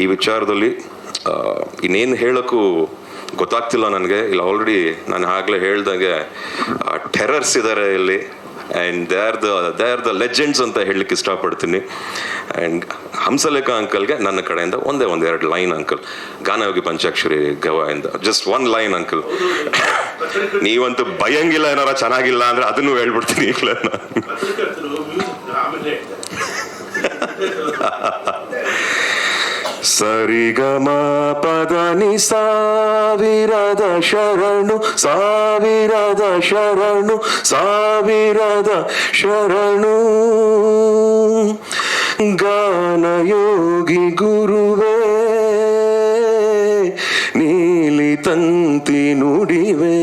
ಈ ವಿಚಾರದಲ್ಲಿ ಇನ್ನೇನು ಹೇಳೋಕ್ಕೂ ಗೊತ್ತಾಗ್ತಿಲ್ಲ ನನಗೆ. ಇಲ್ಲ ಆಲ್ರೆಡಿ ನಾನು ಆಗಲೇ ಹೇಳ್ದಂಗೆ ಟೆರರ್ಸ್ ಇದ್ದಾರೆ ಇಲ್ಲಿ, and they are the legends ಅಂತ ಹೇಳಲಿಕ್ಕೆ ಇಷ್ಟಪಡ್ತೀನಿ. ಆ್ಯಂಡ್ ಹಂಸಲೇಖ ಅಂಕಲ್ಗೆ ನನ್ನ ಕಡೆಯಿಂದ ಒಂದೆರಡು ಲೈನ್ ಅಂಕಲ್, ಗಾನಯೋಗಿ ಪಂಚಾಕ್ಷರಿ ಗವಾಯಿಂದ ಜಸ್ಟ್ 1 ಲೈನ್ ಅಂಕಲ್. ನೀವಂತೂ ಭಯಂಗಿಲ್ಲ, ಏನಾರ ಚೆನ್ನಾಗಿಲ್ಲ ಅಂದರೆ ಅದನ್ನು ಹೇಳ್ಬಿಡ್ತೀನಿ ಈಗಲೇ ನಾನು. ಸರಿಗಮ ಪದನಿ ಸಾವಿರದ ಶರಣು ಸಾವಿರದ ಶರಣು ಸಾವಿರದ ಶರಣು ಗಾನಯೋಗಿ ಗುರುವೇ ನೀಲಿ ತಂತಿ ನುಡಿವೆ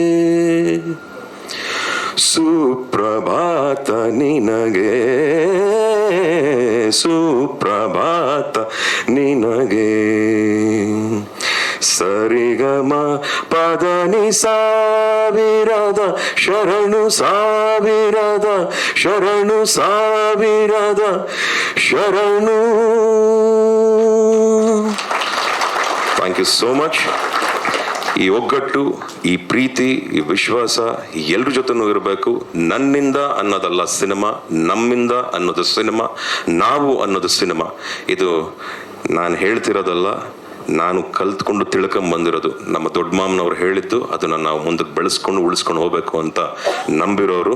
ಸುಪ್ರಭಾತ ನಿನಗೆ ಸುಪ್ರಭಾತ ನಿನಗೆ. ಸರಿಗಮ ಪದನಿ ಸಾವಿರದ ಶರಣು ಸಾವಿರದ ಶರಣು ಸಾವಿರದ ಶರಣು. Thank you so much. ಈ ಒಗ್ಗಟ್ಟು, ಈ ಪ್ರೀತಿ, ಈ ವಿಶ್ವಾಸ ಎಲ್ಲರ ಜೊತೆನೂ ಇರಬೇಕು. ನನ್ನಿಂದ ಅನ್ನೋದಲ್ಲ ಸಿನಿಮಾ, ನಮ್ಮಿಂದ ಅನ್ನೋದು ಸಿನಿಮಾ, ನಾವು ಅನ್ನೋದು ಸಿನಿಮಾ. ಇದು ನಾನು ಹೇಳ್ತಿರೋದಲ್ಲ, ನಾನು ಕಲ್ತ್ಕೊಂಡು ತಿಳ್ಕೊಂಬಂದಿರೋದು. ನಮ್ಮ ದೊಡ್ಡ ಮಾಮನವ್ರು ಹೇಳಿದ್ದು ಅದನ್ನು ನಾವು ಮುಂದಕ್ಕೆ ಬೆಳೆಸ್ಕೊಂಡು ಉಳಿಸ್ಕೊಂಡು ಹೋಗ್ಬೇಕು ಅಂತ ನಂಬಿರೋರು.